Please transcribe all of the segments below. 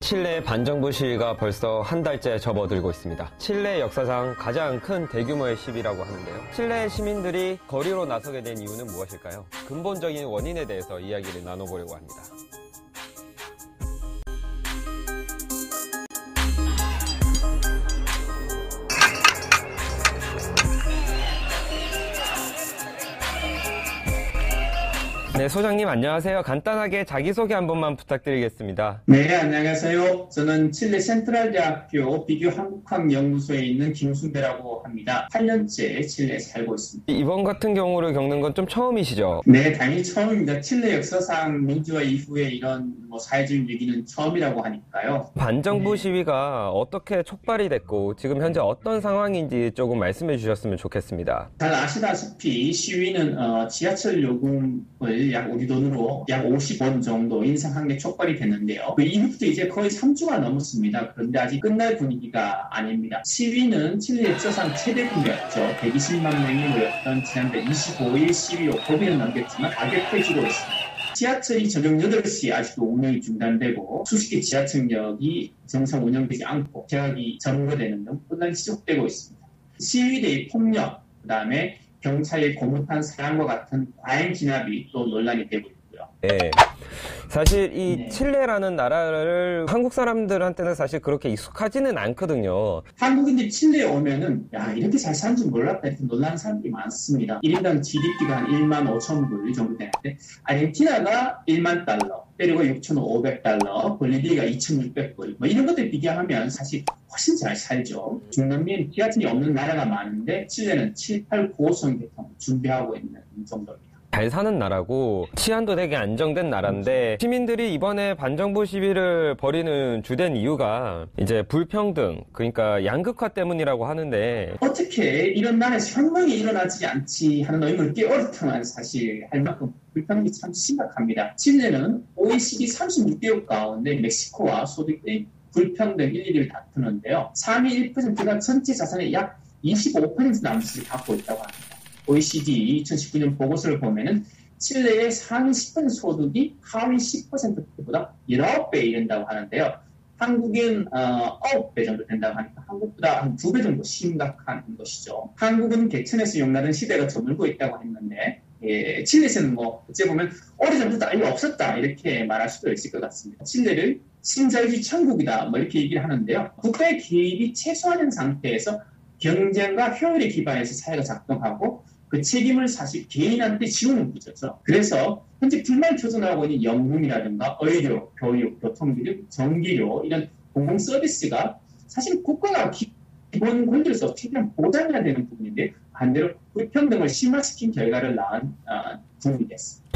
칠레 반정부 시위가 벌써 한 달째 접어들고 있습니다. 칠레 역사상 가장 큰 대규모의 시위라고 하는데요. 칠레 시민들이 거리로 나서게 된 이유는 무엇일까요? 근본적인 원인에 대해서 이야기를 나눠보려고 합니다. 네, 소장님 안녕하세요. 간단하게 자기소개 한 번만 부탁드리겠습니다. 네, 안녕하세요. 저는 칠레 센트럴대학교 비교 한국학 연구소에 있는 김순배라고 합니다. 8년째 칠레에 살고 있습니다. 이번 같은 경우를 겪는 건 좀 처음이시죠? 네, 당연히 처음입니다. 칠레 역사상 민주화 이후에 이런 사회주의 위기는 처음이라고 하니까요. 반정부 시위가 어떻게 촉발이 됐고 지금 현재 어떤 상황인지 조금 말씀해 주셨으면 좋겠습니다. 잘 아시다시피 시위는 지하철 요금을 우리 돈으로 약 50원 정도 인상한 게 촉발이 됐는데요. 그 이후부터 이제 거의 3주가 넘었습니다. 그런데 아직 끝날 분위기가 아닙니다. 시위는 칠레 역사상 최대 규모였죠. 120만 명이 모였던 지난달 25일 시위로 고비는 넘겼지만 가격해지고 있습니다. 지하철이 저녁 8시에 아직도 운영이 중단되고 수십 개 지하철역이 정상 운영되지 않고 계약이 점거되는 등 혼란이 지속되고 있습니다. 시위대의 폭력, 그 다음에 경찰의 고무탄 사용과 같은 과잉 진압이 또 논란이 되고 있고요. 네. 사실 이 칠레라는 나라를 한국 사람들한테는 사실 그렇게 익숙하지는 않거든요. 한국인들이 칠레에 오면은 야 이렇게 잘 사는 줄 몰랐다 이렇게 놀라는 사람들이 많습니다. 1인당 GDP가 한 1만 5천 불 정도 되는데 아르헨티나가 1만 달러, 페루가 6,500달러, 볼리비아가 2,600불 이런 것들 비교하면 사실 훨씬 잘 살죠. 중남미엔 지하철이 없는 나라가 많은데 칠레는 7, 8, 9호선 개통 준비하고 있는 정도입니다. 잘 사는 나라고 치안도 되게 안정된 나라인데 시민들이 이번에 반정부 시위를 벌이는 주된 이유가 이제 불평등, 그러니까 양극화 때문이라고 하는데 어떻게 이런 나라에서 혁명이 일어나지 않지 하는 의문을 깨어르트만 사실 할 만큼 불평등이 참 심각합니다. 칠레는 OECD 36개국 가운데 멕시코와 소득의 불평등 1, 2위를 다투는데요. 상위 1%가 전체 자산의 약 25% 남짓을 갖고 있다고 합니다. OECD 2019년 보고서를 보면은 칠레의 상위 10% 소득이 하위 10%보다 19배에 이른다고 하는데요. 한국은 9배 정도 된다고 하니까 한국보다 한 2배 정도 심각한 것이죠. 한국은 개천에서 용나던 시대가 저물고 있다고 했는데 칠레에서는 어찌 보면 오래전부터 아예 없었다 이렇게 말할 수도 있을 것 같습니다. 칠레를 신자유주의 천국이다 이렇게 얘기를 하는데요. 국가의 개입이 최소화된 상태에서 경쟁과 효율에 기반해서 사회가 작동하고 그 책임을 사실 개인한테 지우는 구조죠. 그래서 현재 불만을 표현하고 있는 연금이라든가 의료, 교육, 교통비료, 전기료 이런 공공 서비스가 사실 국가가 기본 권리로서 최대한 보장해야 되는 부분인데 반대로 불평등을 심화시킨 결과를 낳은 부분이 됐습니다.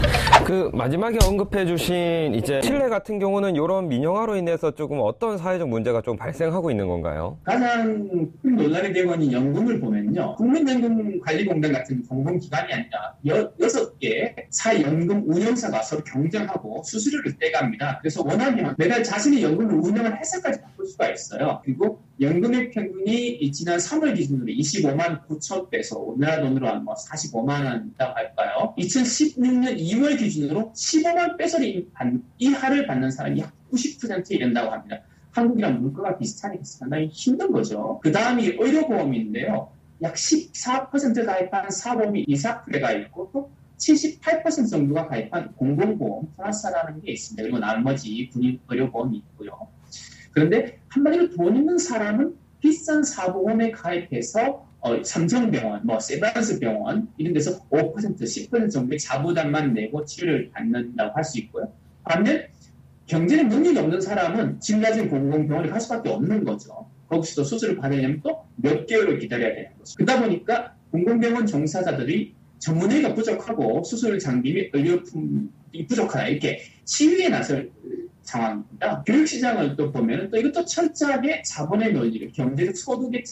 그 마지막에 언급해 주신 이제 칠레 같은 경우는 이런 민영화로 인해서 조금 어떤 사회적 문제가 좀 발생하고 있는 건가요? 가장 큰 논란이 되고 있는 연금을 보면요. 국민연금관리공단 같은 공공기관이 아니라 6개 사연금 운영사가 서로 경쟁하고 수수료를 떼갑니다. 그래서 원하면 매달 자신의 연금을 운영을 해서까지 바꿀 수가 있어요. 그리고 연금의 평균이 지난 3월 기준으로 25만 9천 페소, 우리나라 돈으로 한 45만 원이라고 할까요? 2016년 2월 기준으로 15만 페소를 이하를 받는 사람이 약 90%에 이른다고 합니다. 한국이랑 물가가 비슷하니까 상당히 힘든 거죠. 그 다음이 의료보험인데요. 약 14% 가입한 사보험이 이사프레가 있고 또 78% 정도가 가입한 공공보험 플러스라는 게 있습니다. 그리고 나머지 군인 의료보험이 있고요. 그런데 한마디로 돈 있는 사람은 비싼 사보험에 가입해서 삼성병원, 세브란스 병원 이런 데서 5%, 10% 정도의 자부담만 내고 치료를 받는다고 할 수 있고요. 반면 경제적 능력이 없는 사람은 질 낮은 공공병원에 갈 수밖에 없는 거죠. 거기서도 수술을 받으려면 또 몇 개월을 기다려야 되는 거죠. 그러다 보니까 공공병원 종사자들이 전문의가 부족하고 수술 장비 및 의료품이 부족하다 이렇게 시위에 나설 상황입니다. 교육시장을 또 보면 또 이것도 철저하게 자본의 논리를 경제적 소득에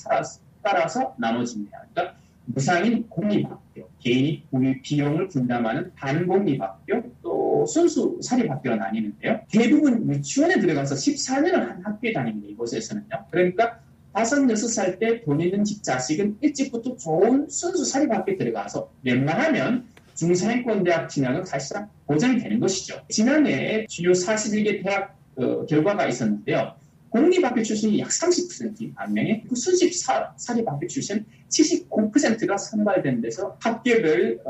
따라서 나눠집니다. 그러니까 무상인 공립학교, 개인이 비용을 분담하는 반공립학교, 또 순수 사립학교가 나뉘는데요. 대부분 유치원에 들어가서 14년을 한 학교에 다닙니다. 이곳에서는요. 그러니까 5, 6살 때 돈 있는 집 자식은 일찍부터 좋은 순수 사립학교에 들어가서 웬만하면 중상위권 대학 진학은 사실상 보장이 되는 것이죠. 지난해 주요 41개 대학 결과가 있었는데요. 공립학교 출신이 약 30% 반면에 그 순집 사립학교 출신 79%가 선발된 데서 학교별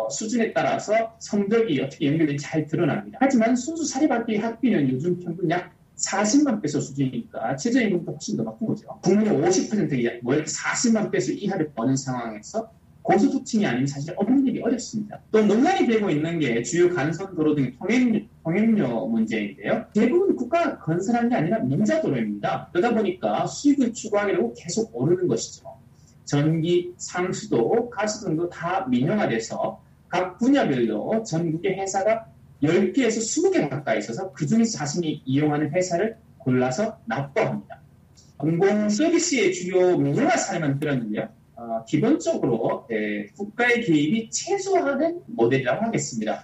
수준에 따라서 성적이 어떻게 연결된지 잘 드러납니다. 하지만 순수 사립학교의 학비는 요즘 평균 약 40만 페소 수준이니까 최저임금도 훨씬 더 높은 거죠. 국민의 50%가 월 40만 페소 이하를 버는 상황에서 고소득층이 아닌 사실 없는 일이 어렵습니다. 또 논란이 되고 있는 게 주요 간선도로 등 통행료 문제인데요. 대부분 국가가 건설한 게 아니라 민자도로입니다. 그러다 보니까 수익을 추구하게 되고 계속 오르는 것이죠. 전기, 상수도, 가스 등도 다 민영화돼서 각 분야별로 전국의 회사가 10개에서 20개 가까이 있어서 그중에서 자신이 이용하는 회사를 골라서 납부합니다. 공공 서비스의 주요 민영화 사례만 들었는데요. 기본적으로 국가의 개입이 최소화된 모델이라고 하겠습니다.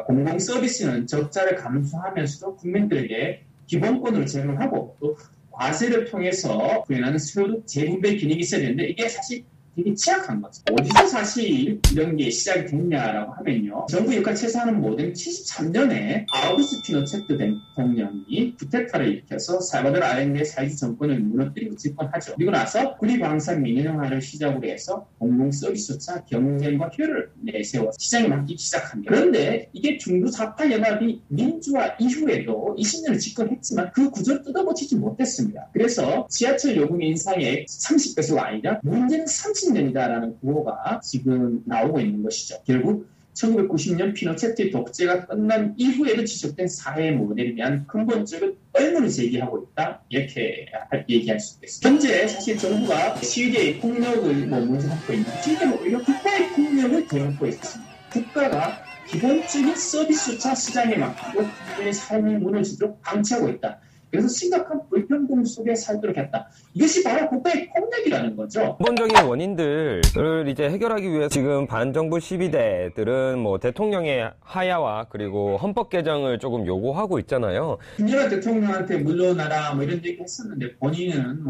공공 서비스는 적자를 감수하면서도 국민들에게 기본권을 제공하고 또 과세를 통해서 구현하는 소득 재분배 기능이 있어야 되는데 이게 사실 되게 취약한 거죠. 어디서 사실 이런 게 시작이 됐냐라고 하면요. 정부 역할 최소화하는 모델은 73년에 아우구스트 피노체트 대통령이 쿠데타를 일으켜서 살바도르 알렌데의 사회주의 정권을 무너뜨리고 집권하죠. 그리고 나서 국립방산 민영화를 시작으로 해서 공공서비스조차 경쟁과 효율을 내세워 시장에 맡기기 시작합니다. 그런데 이게 중도좌파 연합이 민주화 이후에도 20년을 집권했지만 그 구조를 뜯어고치지 못했습니다. 그래서 지하철 요금 인상의 30배수가 아니라 문제는 30년이다라는 구호가 지금 나오고 있는 것이죠. 결국 1990년 피노체트의 독재가 끝난 이후에도 지속된 사회 모델에 대한 근본적인 의문을 제기하고 있다. 이렇게 얘기할 수 있겠습니다. 현재 사실 정부가 시위대의 폭력을 문제 삼고 있는데 시위대는 오히려 국가의 폭력을 대놓고 있습니다. 국가가 기본적인 서비스조차 시장에 맡기고 국민의 삶이 무너지도록 방치하고 있다. 그래서 심각한 불평등 속에 살도록 했다. 이것이 바로 국가의 폭력이라는 거죠. 근본적인 원인들을 이제 해결하기 위해 지금 반정부 시비대들은 뭐 대통령의 하야와 그리고 헌법 개정을 조금 요구하고 있잖아요. 김정은 대통령한테 물러나라 뭐 이런 얘기 했었는데 본인은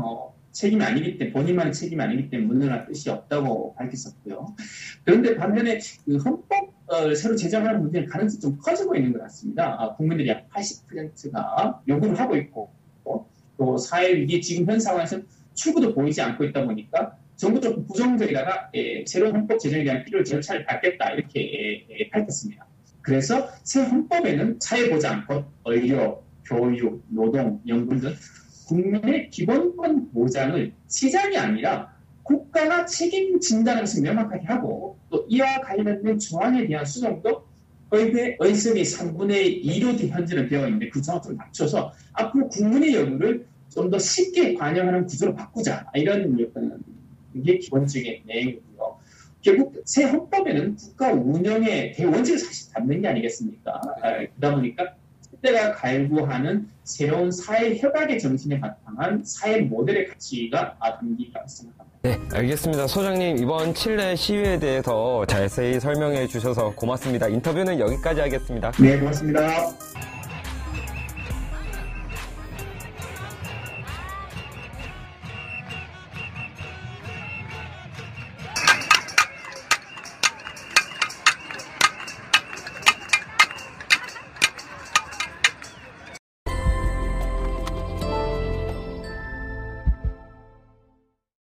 책임이 아니기 때문에 본인만의 책임이 아니기 때문에 물러날 뜻이 없다고 밝혔었고요. 그런데 반면에 그 헌법 새로 제정하는 문제는 가능성이 좀 커지고 있는 것 같습니다. 국민들이 약 80%가 요구를 하고 있고 또 사회위기 지금 현 상황에서는 출구도 보이지 않고 있다 보니까 정부 쪽 부정적이다가 새로운 헌법 제정에 대한 필요한 절차를 밟겠다 이렇게 밝혔습니다. 그래서 새 헌법에는 사회보장권, 의료, 교육, 노동, 연금 등 국민의 기본권 보장을 시장이 아니라 국가가 책임진다는 것을 명확하게 하고 또 이와 관련된 조항에 대한 수정도 의석이 3분의 2로 현재는 되어 있는데 그 조항을 좀 낮춰서 앞으로 국민의 요구를 좀 더 쉽게 반영하는 구조로 바꾸자 이런 게 기본적인 내용이고요. 결국 새 헌법에는 국가 운영의 대원칙을 사실 담는 게 아니겠습니까? 그러다 보니까 그때가 갈구하는 새로운 사회 협약의 정신에 바탕한 사회 모델의 가치가 담기가 생각합니다. 네, 알겠습니다. 소장님, 이번 칠레 시위에 대해서 자세히 설명해 주셔서 고맙습니다. 인터뷰는 여기까지 하겠습니다. 네, 고맙습니다.